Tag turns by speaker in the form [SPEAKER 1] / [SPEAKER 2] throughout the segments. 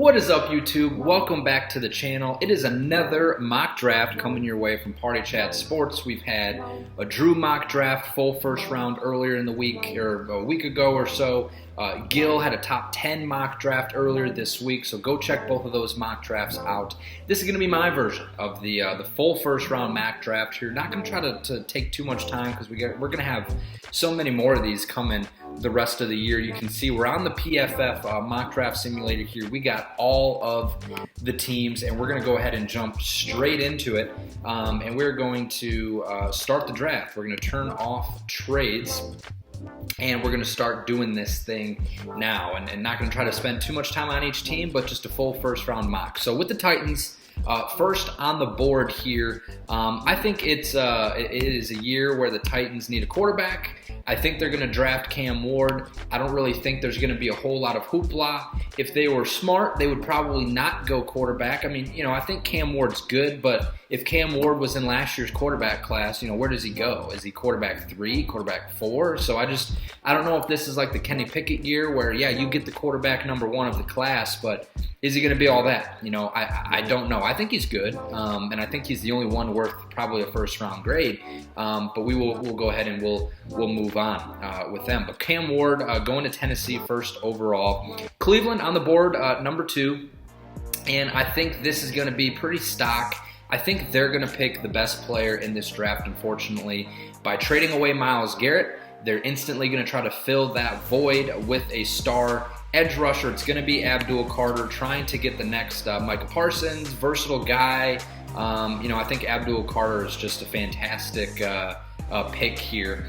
[SPEAKER 1] What is up, YouTube? Welcome back to the channel. It is another mock draft coming your way from Party Chat Sports. We've had a Drew mock draft, full first round earlier in the week, or a week ago or so. Gil had a top 10 mock draft earlier this week, so go check both of those mock drafts out. This is going to be my version of the full first round mock draft here. Not going to try to take too much time because we're going to have so many more of these coming the rest of the year. You can see we're on the PFF mock draft simulator here. We got all of the teams, and we're going to go ahead and jump straight into it. And we're going to start the draft. We're going to turn off trades, and we're going to start doing this thing now. And not going to try to spend too much time on each team, but just a full first round mock. So with the Titans, first on the board here, I think it is a year where the Titans need a quarterback. I think they're going to draft Cam Ward. I don't really think there's going to be a whole lot of hoopla. If they were smart, they would probably not go quarterback. I mean, I think Cam Ward's good, but if Cam Ward was in last year's quarterback class, where does he go? Is he quarterback 3, quarterback 4? So I don't know if this is like the Kenny Pickett year where, yeah, you get the quarterback number 1 of the class, but is he going to be all that? I don't know. I think he's good, and I think he's the only one worth probably a first-round grade. But we'll go ahead and we'll move on with them. But Cam Ward going to Tennessee first overall. Cleveland on the board, number 2, and I think this is going to be pretty stock. I think they're going to pick the best player in this draft, unfortunately. By trading away Myles Garrett, they're instantly going to try to fill that void with a star edge rusher. It's going to be Abdul Carter, trying to get the next Micah Parsons, versatile guy. I think Abdul Carter is just a fantastic pick here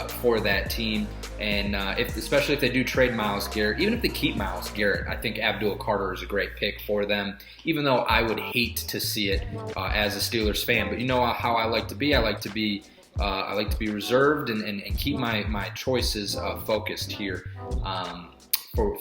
[SPEAKER 1] for that team. And especially if they do trade Myles Garrett, even if they keep Myles Garrett, I think Abdul Carter is a great pick for them, even though I would hate to see it as a Steelers fan. But you know how I like to be. I like to be reserved and keep my choices focused here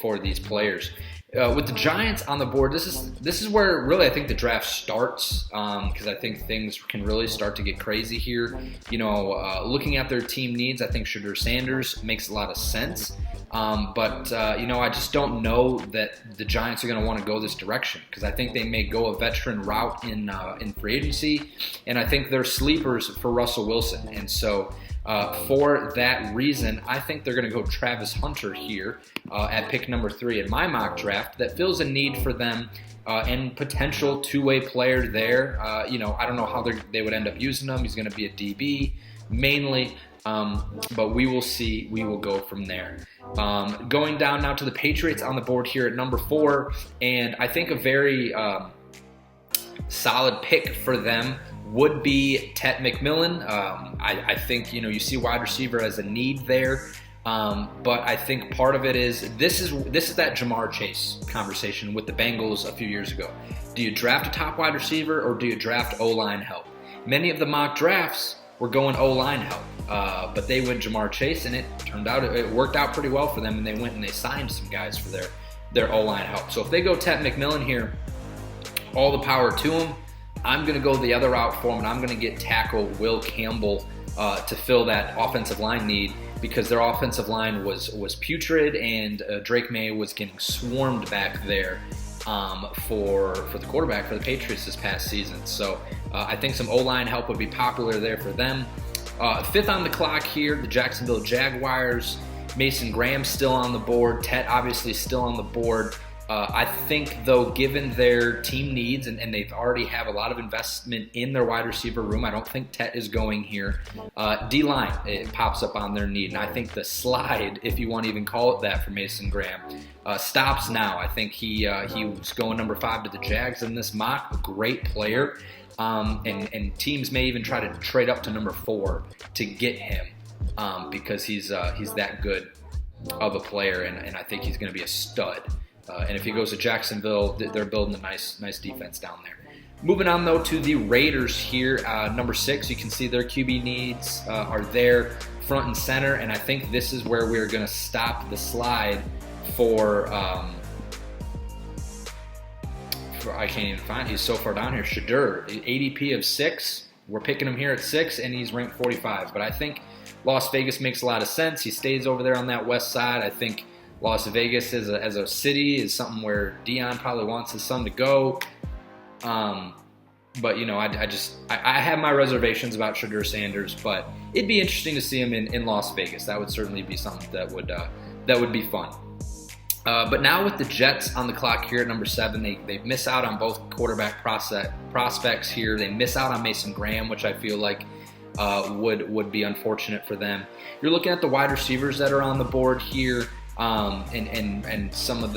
[SPEAKER 1] for these players. With the Giants on the board, this is where really I think the draft starts, because I think things can really start to get crazy here. Looking at their team needs, I think Shedeur Sanders makes a lot of sense. But I just don't know that the Giants are going to want to go this direction, because I think they may go a veteran route in free agency, and I think they're sleepers for Russell Wilson. And so for that reason, I think they're going to go Travis Hunter here at pick number 3 in my mock draft. That fills a need for them and potential two-way player there. I don't know how they would end up using him. He's going to be a DB mainly. But we will see. We will go from there. Going down now to the Patriots on the board here at number 4, and I think a very solid pick for them would be Tet McMillan. I think you see wide receiver as a need there, but I think part of it is this is that Jamar Chase conversation with the Bengals a few years ago. Do you draft a top wide receiver or do you draft O-line help? Many of the mock drafts were going O-line help. But they went Jamar Chase, and it turned out it worked out pretty well for them, and they went and they signed some guys for their O-line help. So if they go Tet McMillan here, all the power to them. I'm going to go the other route for them, and I'm going to get tackle Will Campbell to fill that offensive line need, because their offensive line was putrid, and Drake May was getting swarmed back there for the quarterback for the Patriots this past season. So I think some O-line help would be popular there for them. 5th on the clock here, the Jacksonville Jaguars. Mason Graham still on the board. Tet obviously still on the board. I think, though, given their team needs, and they've already have a lot of investment in their wide receiver room, I don't think Tet is going here. D-line, it pops up on their need, and I think the slide, if you want to even call it that, for Mason Graham, stops now. I think he was going number 5 to the Jags in this mock. A great player. And teams may even try to trade up to number 4 to get him because he's that good of a player, and I think he's going to be a stud. And if he goes to Jacksonville, they're building a nice defense down there. Moving on, though, to the Raiders here, number 6. You can see their QB needs are there front and center, and I think this is where we're going to stop the slide for I can't even find. He's so far down here. Shedeur, ADP of 6. We're picking him here at 6, and he's ranked 45. But I think Las Vegas makes a lot of sense. He stays over there on that west side. I think Las Vegas as a city is something where Dion probably wants his son to go. But I have my reservations about Shedeur Sanders, but it'd be interesting to see him in Las Vegas. That would certainly be something that would be fun. But now with the Jets on the clock here at number 7, they miss out on both quarterback prospects here. They miss out on Mason Graham, which I feel like would be unfortunate for them. You're looking at the wide receivers that are on the board here, and some of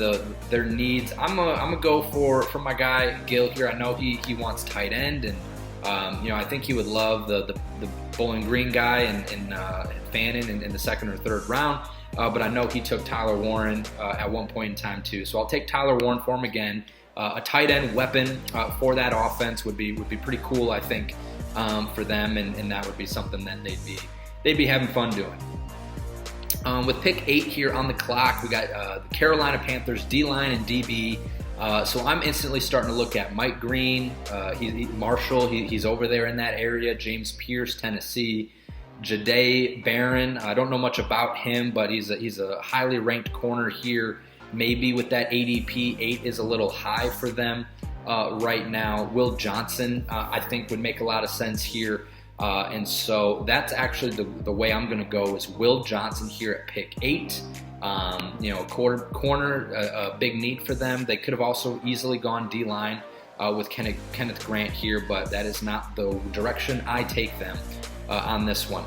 [SPEAKER 1] their needs. I'm gonna go for my guy Gill here. I know he wants tight end, and I think he would love the Bowling Green guy and Fannin in the second or third round. But I know he took Tyler Warren at one point in time too. So I'll take Tyler Warren for him again. A tight end weapon for that offense would be pretty cool, I think, for them, and that would be something that they'd be having fun doing. With pick 8 here on the clock, we got the Carolina Panthers D-line and DB. So I'm instantly starting to look at Mike Green, Marshall. He's over there in that area. James Pierce, Tennessee. Jahdae Barron, I don't know much about him, but he's a highly ranked corner here. Maybe with that ADP, 8 is a little high for them right now. Will Johnson, I think, would make a lot of sense here. And so that's actually the way I'm going to go is Will Johnson here at pick 8. Corner, a big need for them. They could have also easily gone D-line with Kenneth Grant here, but that is not the direction I take them on this one.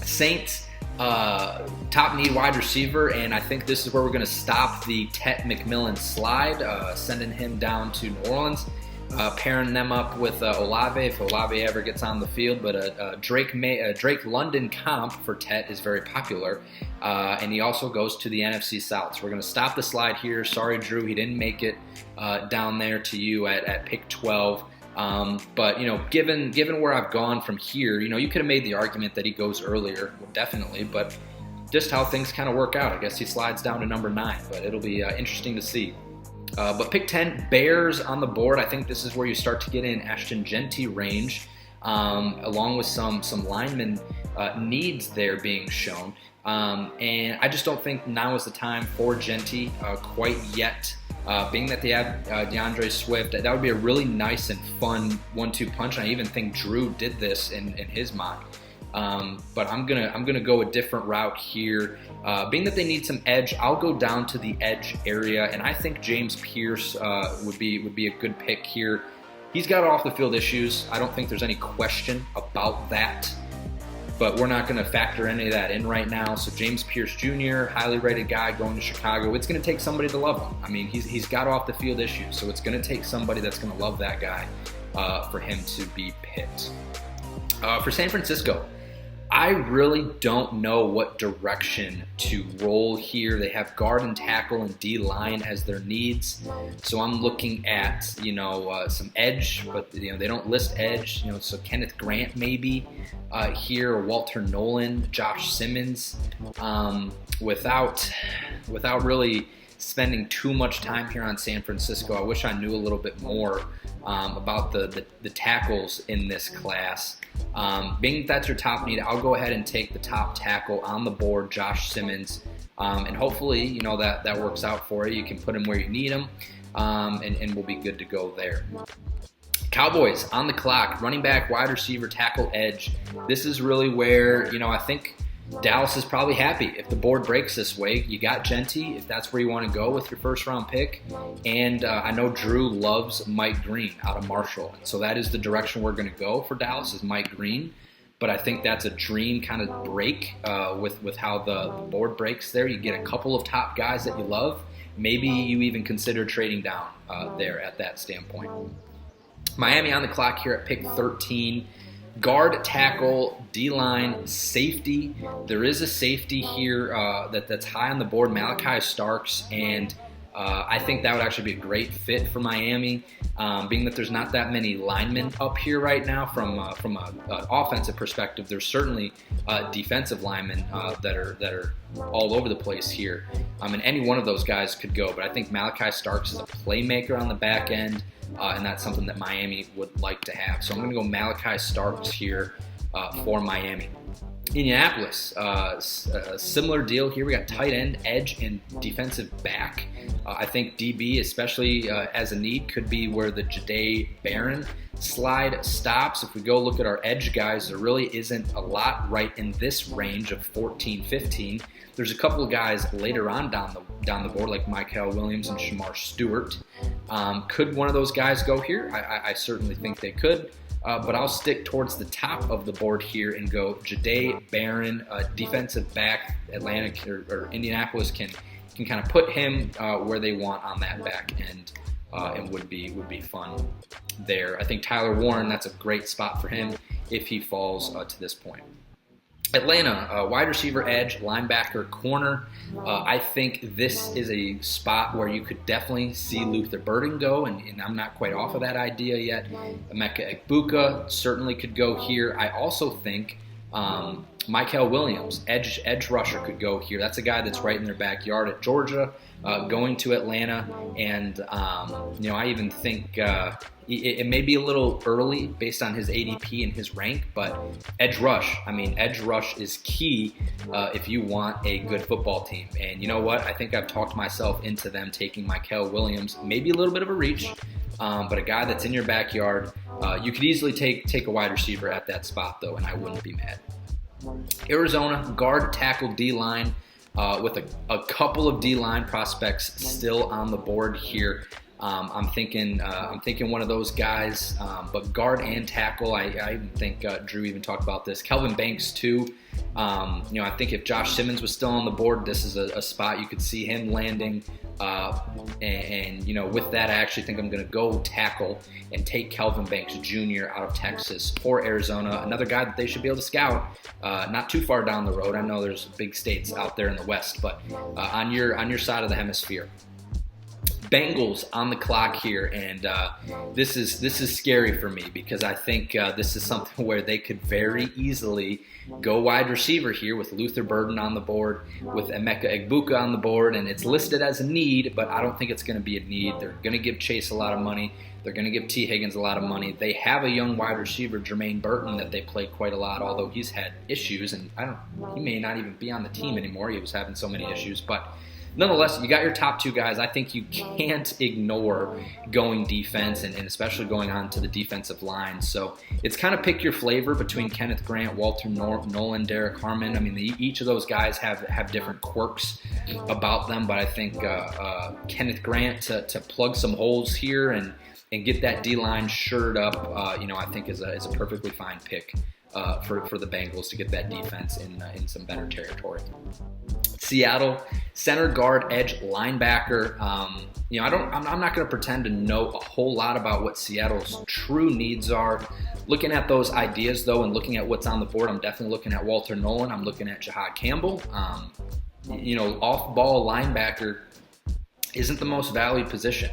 [SPEAKER 1] Saints, top need wide receiver, and I think this is where we're going to stop the Tet McMillan slide, sending him down to New Orleans, pairing them up with Olave if Olave ever gets on the field. But Drake London comp for Tet is very popular, and he also goes to the NFC South. So we're going to stop the slide here. Sorry, Drew, he didn't make it down there to you at pick 12. But given where I've gone from here, you could have made the argument that he goes earlier, well, definitely, but just how things kind of work out. I guess he slides down to number 9, but it'll be interesting to see. But pick 10, Bears on the board. I think this is where you start to get in Ashton Jeanty range, along with some lineman needs there being shown. And I just don't think now is the time for Jeanty quite yet. Being that they have DeAndre Swift, that would be a really nice and fun 1-2 punch. And I even think Drew did this in his mock. But I'm gonna go a different route here. Being that they need some edge, I'll go down to the edge area, and I think James Pierce would be a good pick here. He's got off the field issues. I don't think there's any question about that. But we're not going to factor any of that in right now. So James Pierce Jr., highly rated guy going to Chicago. It's going to take somebody to love him. I mean, he's got off the field issues, so it's going to take somebody that's going to love that guy for him to be picked. For San Francisco, I really don't know what direction to roll here. They have guard and tackle and D-line as their needs. So I'm looking at, some edge, but, they don't list edge. So Kenneth Grant maybe here, or Walter Nolan, Josh Simmons, without really spending too much time here on San Francisco. I wish I knew a little bit more about the tackles in this class. Being that's your top need, I'll go ahead and take the top tackle on the board, Josh Simmons, and hopefully that works out for you. You can put him where you need him, and we'll be good to go there. Cowboys on the clock, running back, wide receiver, tackle, edge. This is really where I think Dallas is probably happy if the board breaks this way. You got Jeanty, if that's where you want to go with your first round pick. And I know Drew loves Mike Green out of Marshall. So that is the direction we're going to go for Dallas is Mike Green. But I think that's a dream kind of break with how the board breaks there. You get a couple of top guys that you love. Maybe you even consider trading down there at that standpoint. Miami on the clock here at pick 13. Guard, tackle, D-line, safety. There is a safety here that's high on the board, Malachi Starks, and I think that would actually be a great fit for Miami, being that there's not that many linemen up here right now from an offensive perspective. There's certainly defensive linemen that are all over the place here, and any one of those guys could go, but I think Malachi Starks is a playmaker on the back end. And that's something that Miami would like to have. So I'm going to go Malachi Starks here for Miami. Indianapolis, a similar deal here. We got tight end, edge, and defensive back. I think DB, especially as a need, could be where the Jahdae Barron slide stops. If we go look at our edge guys, there really isn't a lot right in this range of 14, 15. There's a couple of guys later on down the board, like Michael Williams and Shamar Stewart. Could one of those guys go here? I certainly think they could. But I'll stick towards the top of the board here and go Jahdae Barron, defensive back. Atlanta or Indianapolis can kind of put him where they want on that back end, and would be fun there. I think Tyler Warren, that's a great spot for him if he falls to this point. Atlanta, wide receiver, edge, linebacker, corner. I think this is a spot where you could definitely see Luther Burden go, and I'm not quite off of that idea yet. Emeka Egbuka certainly could go here. I also think Michael Williams, edge rusher, could go here. That's a guy that's right in their backyard at Georgia, going to Atlanta, and I even think it may be a little early based on his ADP and his rank, but edge rush is key if you want a good football team. And you know what? I think I've talked myself into them taking Michael Williams, maybe a little bit of a reach, but a guy that's in your backyard. You could easily take a wide receiver at that spot, though, and I wouldn't be mad. Arizona, guard, tackle, D-line, with a couple of D-line prospects still on the board here. I'm thinking one of those guys, but guard and tackle. I even think Drew even talked about this. Kelvin Banks too. I think if Josh Simmons was still on the board, this is a spot you could see him landing. And with that, I actually think I'm going to go tackle and take Kelvin Banks Jr. out of Texas for Arizona. Another guy that they should be able to scout, not too far down the road. I know there's big states out there in the West, but on your side of the hemisphere. Bengals on the clock here, and this is scary for me because I think this is something where they could very easily go wide receiver here with Luther Burden on the board, with Emeka Egbuka on the board, and it's listed as a need, but I don't think it's going to be a need. They're going to give Chase a lot of money. They're going to give T. Higgins a lot of money. They have a young wide receiver, Jermaine Burton, that they play quite a lot, although he's had issues, and he may not even be on the team anymore. He was having so many issues, but nonetheless, you got your top two guys. I think you can't ignore going defense and especially going on to the defensive line. So it's kind of pick your flavor between Kenneth Grant, Walter Nolan, Derek Harmon. I mean, each of those guys have different quirks about them, but I think Kenneth Grant to plug some holes here and get that D-line shored up, I think is a perfectly fine pick for the Bengals to get that defense in some better territory. Seattle, center, guard, edge, linebacker. I'm not going to pretend to know a whole lot about what Seattle's true needs are. Looking at those ideas, though, and looking at what's on the board, I'm definitely looking at Walter Nolan. I'm looking at Jahad Campbell. Off-ball linebacker isn't the most valued position,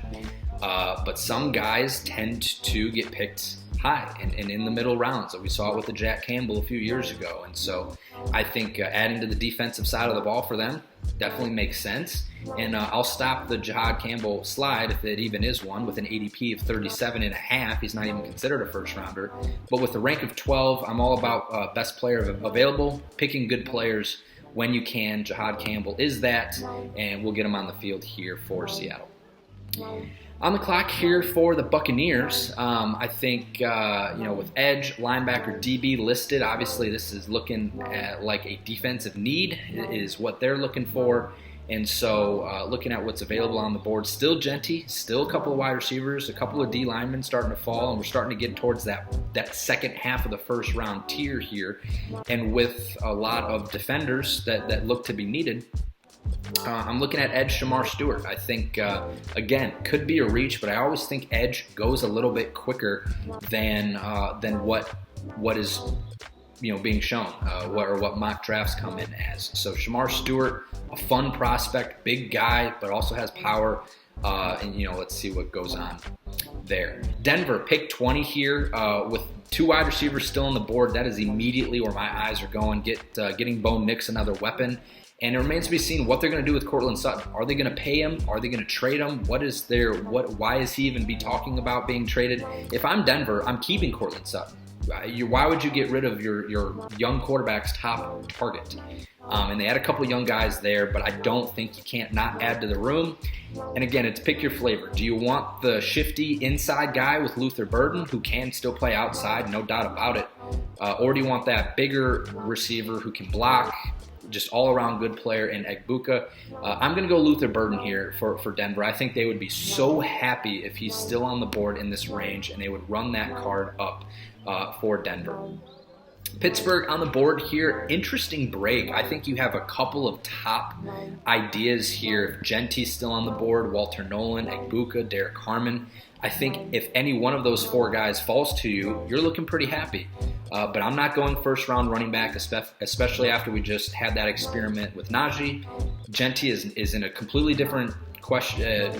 [SPEAKER 1] but some guys tend to get picked high and in the middle rounds. So we saw it with the Jack Campbell a few years ago. And so I think adding to the defensive side of the ball for them definitely makes sense. And I'll stop the Jahad Campbell slide, if it even is one, with an ADP of 37.5. He's not even considered a first rounder. But with a rank of 12, I'm all about best player available, picking good players when you can. Jahad Campbell is that, and we'll get him on the field here for Seattle. On the clock here for the Buccaneers, I think, with edge, linebacker, DB listed, obviously this is looking at like a defensive need is what they're looking for. And so looking at what's available on the board, still Genty, still a couple of wide receivers, a couple of D linemen starting to fall, and we're starting to get towards that second half of the first round tier here. And with a lot of defenders that look to be needed, I'm looking at edge Shamar Stewart. I think, again, could be a reach, but I always think edge goes a little bit quicker than what is being shown, what mock drafts come in as. So Shamar Stewart, a fun prospect, big guy, but also has power. Let's see what goes on there. Denver, pick 20 here with two wide receivers still on the board. That is immediately where my eyes are going. Getting Bo Nix another weapon. And it remains to be seen what they're going to do with Courtland Sutton. Are they going to pay him? Are they going to trade him? Why is he even be talking about being traded? If I'm Denver, I'm keeping Courtland Sutton. why would you get rid of your young quarterback's top target? And they had a couple of young guys there, but I don't think you can't not add to the room. And again, it's pick your flavor. Do you want the shifty inside guy with Luther Burden, who can still play outside, no doubt about it? Or do you want that bigger receiver who can block, just all-around good player in Egbuka? I'm going to go Luther Burden here for Denver. I think they would be so happy if he's still on the board in this range, and they would run that card up for Denver. Pittsburgh on the board here. Interesting break. I think you have a couple of top ideas here. Genty's still on the board, Walter Nolan, Egbuka, Derek Harmon. I think if any one of those four guys falls to you, you're looking pretty happy. But I'm not going first-round running back, especially after we just had that experiment with Najee. Genty is in a completely different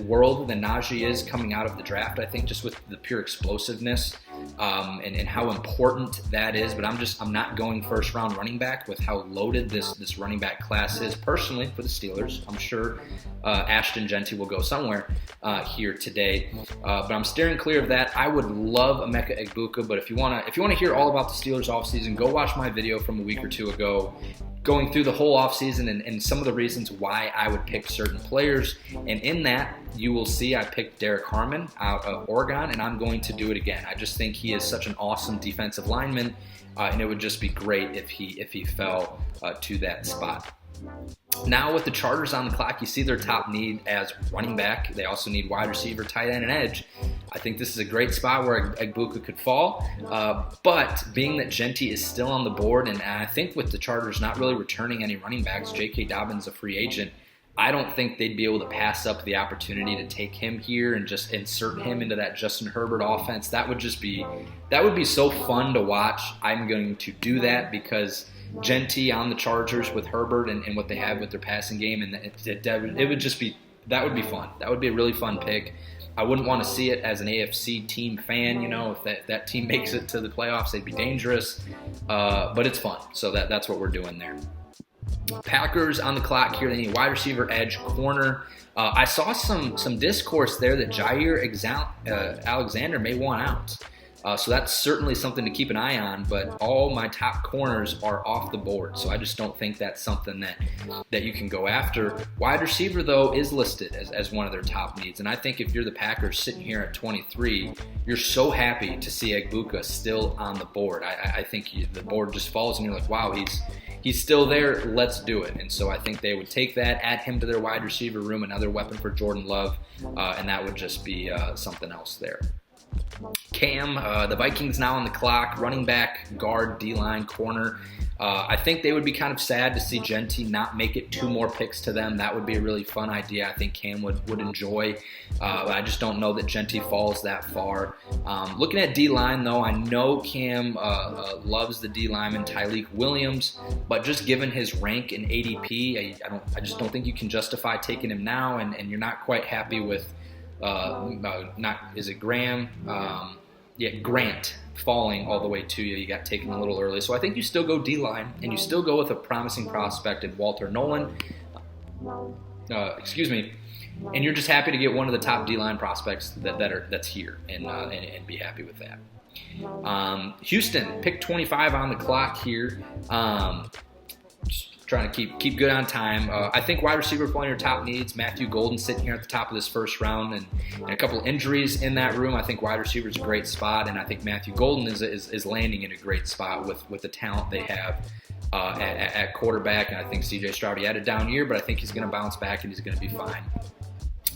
[SPEAKER 1] world than Najee is coming out of the draft, I think, just with the pure explosiveness and how important that is. But I'm not going first-round running back with how loaded this running back class is personally for the Steelers. I'm sure Ashton Genty will go somewhere here today, but I'm steering clear of that. I would love Emeka Egbuka, but if you want to hear all about the Steelers offseason, go watch my video from a week or two ago, going through the whole offseason and some of the reasons why I would pick certain players. And in that, you will see I picked Derek Harmon out of Oregon, and I'm going to do it again. I just think he is such an awesome defensive lineman, and it would just be great if he fell to that spot. Now with the Chargers on the clock, you see their top need as running back. They also need wide receiver, tight end, and edge. I think this is a great spot where Egbuka could fall. But being that Genty is still on the board, and I think with the Chargers not really returning any running backs, J.K. Dobbins a free agent, I don't think they'd be able to pass up the opportunity to take him here and just insert him into that Justin Herbert offense. That would be so fun to watch. I'm going to do that because Genty on the Chargers with Herbert and what they have with their passing game, and it would just be, that would be fun. That would be a really fun pick. I wouldn't want to see it as an AFC team fan, if that team makes it to the playoffs, they'd be dangerous, but it's fun. So that's what we're doing there. Packers on the clock here. They need wide receiver, edge, corner. I saw some discourse there that Jair Alexander may want out. So that's certainly something to keep an eye on, but all my top corners are off the board, so I just don't think that's something that you can go after. Wide receiver, though, is listed as one of their top needs, and I think if you're the Packers sitting here at 23, you're so happy to see Egbuka still on the board. I think the board just falls, and you're like, wow, he's still there, let's do it. And so I think they would take that, add him to their wide receiver room, another weapon for Jordan Love, and that would just be something else there. Cam, the Vikings now on the clock, running back, guard, D-line, corner. I think they would be kind of sad to see Genty not make it 2 more picks to them. That would be a really fun idea. I think Cam would enjoy. But I just don't know that Genty falls that far. Looking at D-line, though, I know Cam loves the D-lineman Tyleik Williams, but just given his rank in ADP, I just don't think you can justify taking him now, and you're not quite happy with Grant falling all the way to you. You got taken a little early. So I think you still go D-line, and you still go with a promising prospect in Walter Nolan. And you're just happy to get one of the top D-line prospects that's here, and be happy with that. Houston, pick 25 on the clock here. Just trying to keep good on time. I think wide receiver is one of your top needs. Matthew Golden sitting here at the top of this first round, and a couple injuries in that room. I think wide receiver is a great spot, and I think Matthew Golden is landing in a great spot with the talent they have at quarterback. And I think C.J. Stroud, he had a down year, but I think he's going to bounce back and he's going to be fine.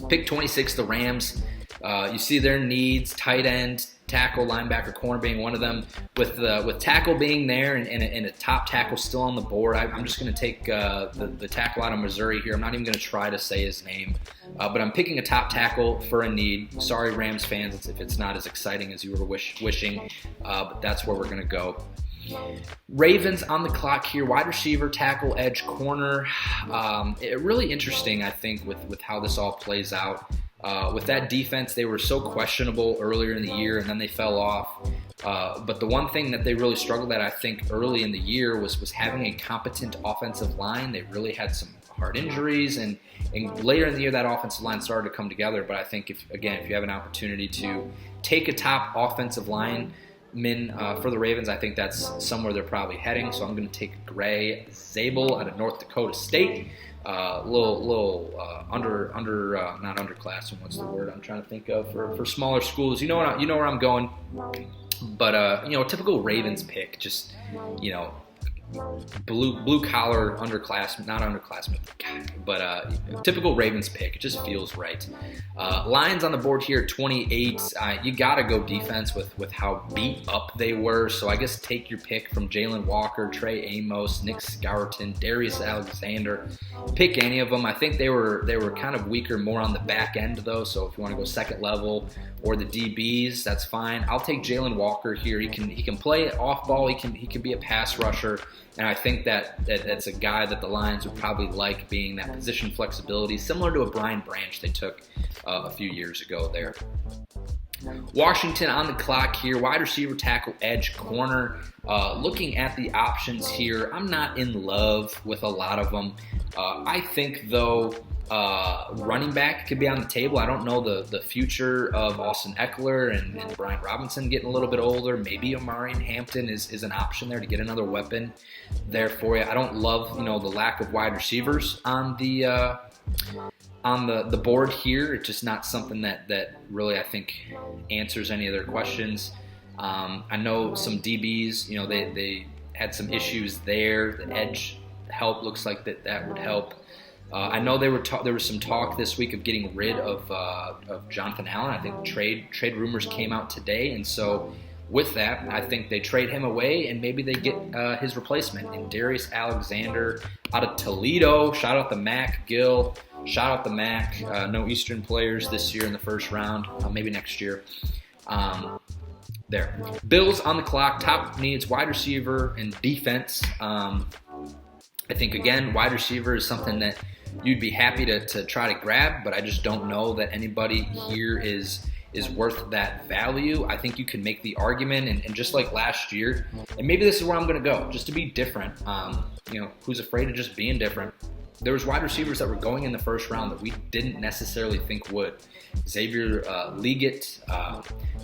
[SPEAKER 1] Pick 26, the Rams. You see their needs: tight end, tackle, linebacker, corner being one of them. With tackle being there and a top tackle still on the board, I'm just going to take the tackle out of Missouri here. I'm not even going to try to say his name, but I'm picking a top tackle for a need. Sorry, Rams fans, if it's not as exciting as you were wishing, but that's where we're going to go. Ravens on the clock here, wide receiver, tackle, edge, corner. Really interesting, I think, with how this all plays out. With that defense, they were so questionable earlier in the year, and then they fell off. But the one thing that they really struggled at, I think, early in the year was having a competent offensive line. They really had some hard injuries, and later in the year, that offensive line started to come together. But I think, if you have an opportunity to take a top offensive line for the Ravens. I think that's somewhere they're probably heading. So I'm going to take Gray Zabel out of North Dakota State. Not underclassmen. What's the word I'm trying to think of for smaller schools? You know where I'm going. But typical Ravens pick. Just blue collar underclassmen, not underclassmen, but typical Ravens pick. It just feels right. Lions on the board here at 28. You got to go defense with how beat up they were. So I guess take your pick from Jalen Walker, Trey Amos, Nick Scourton, Darius Alexander. Pick any of them. I think they were kind of weaker more on the back end though. So if you want to go second level or the DBs, that's fine. I'll take Jalen Walker here. He can play off ball. He can be a pass rusher. And I think that's a guy that the Lions would probably like, being that position flexibility, similar to a Brian Branch they took a few years ago there. Washington on the clock here, wide receiver, tackle, edge, corner. Looking at the options here, I'm not in love with a lot of them. I think, though, running back could be on the table. I don't know the future of Austin Eckler and Brian Robinson getting a little bit older. Maybe Omarion Hampton is an option there to get another weapon there for you. I don't love the lack of wide receivers on the board here. It's just not something that really, I think, answers any of their questions. I know some DBs, they had some issues there. The edge help looks like that would help. I know there was some talk this week of getting rid of Jonathan Allen. I think trade rumors came out today, and so with that, I think they trade him away, and maybe they get his replacement in Darius Alexander out of Toledo. Shout out the Mac, Gil. Shout out the Mac. No Eastern players this year in the first round. Maybe next year. There. Bills on the clock. Top needs wide receiver and defense. I think, again, wide receiver is something that you'd be happy to try to grab, but I just don't know that anybody here is worth that value. I think you can make the argument, and just like last year, and maybe this is where I'm going to go, just to be different. Who's afraid of just being different? There was wide receivers that were going in the first round that we didn't necessarily think would. Xavier Legette,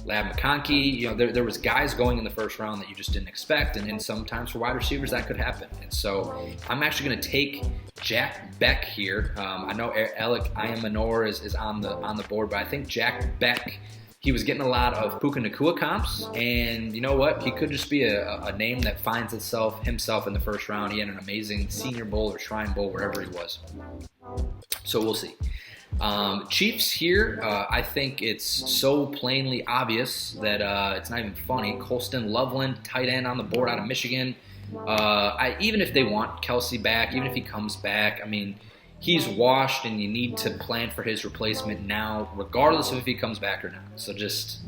[SPEAKER 1] Lab McConkey, there was guys going in the first round that you just didn't expect, and sometimes for wide receivers that could happen. And so I'm actually going to take Jack Beck here. I know Alec Ayamanor is on the board, but I think Jack Beck, he was getting a lot of Puka Nacua comps, and you know what? He could just be a name that finds himself in the first round. He had an amazing Senior Bowl or Shrine Bowl, wherever he was. So we'll see. Chiefs here, I think it's so plainly obvious that it's not even funny. Colston Loveland, tight end on the board out of Michigan. Even if they want Kelsey back, even if he comes back, I mean, he's washed, and you need to plan for his replacement now, regardless of if he comes back or not. So just,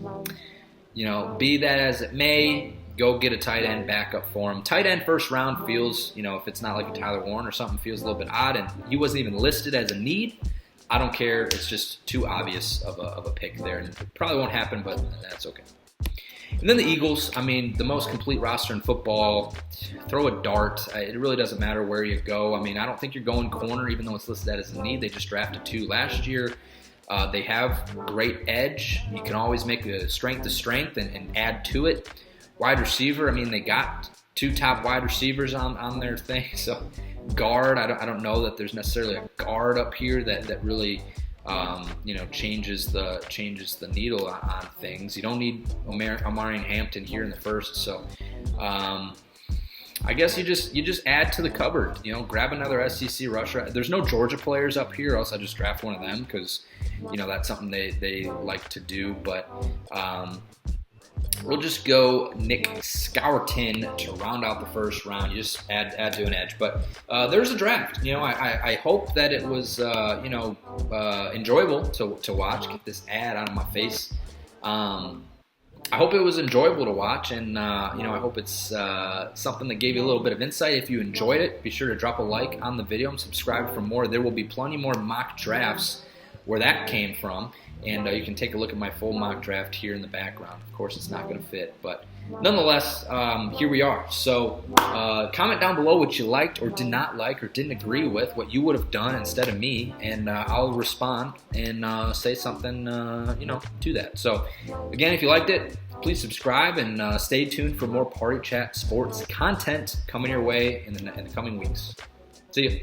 [SPEAKER 1] be that as it may, go get a tight end backup for him. Tight end first round feels, if it's not like a Tyler Warren or something, feels a little bit odd, and he wasn't even listed as a need. I don't care. It's just too obvious of a pick there, and it probably won't happen, but that's okay. And then the Eagles, I mean, the most complete roster in football. Throw a dart. It really doesn't matter where you go. I mean, I don't think you're going corner, even though it's listed as a need. They just drafted 2 last year. They have great edge. You can always make a strength to strength and add to it. Wide receiver, I mean, they got 2 top wide receivers on their thing. So guard, I don't know that there's necessarily a guard up here that really changes the needle on things. You don't need Omarion Hampton here in the first, so I guess you just add to the cupboard. Grab another SEC rusher. There's no Georgia players up here, else I just draft one of them because that's something they like to do. But we'll just go Nick Scourton to round out the first round. You just add to an edge. But there's a draft. I hope that it was enjoyable to watch. Get this ad out of my face. I hope it was enjoyable to watch, and I hope it's something that gave you a little bit of insight. If you enjoyed it, be sure to drop a like on the video and subscribe for more. There will be plenty more mock drafts where that came from, and you can take a look at my full mock draft here in the background. Of course, it's not going to fit, but nonetheless, here we are. So comment down below what you liked or did not like or didn't agree with, what you would have done instead of me, and I'll respond and say something, to that. So again, if you liked it, please subscribe and stay tuned for more Party Chat Sports content coming your way in the coming weeks. See you.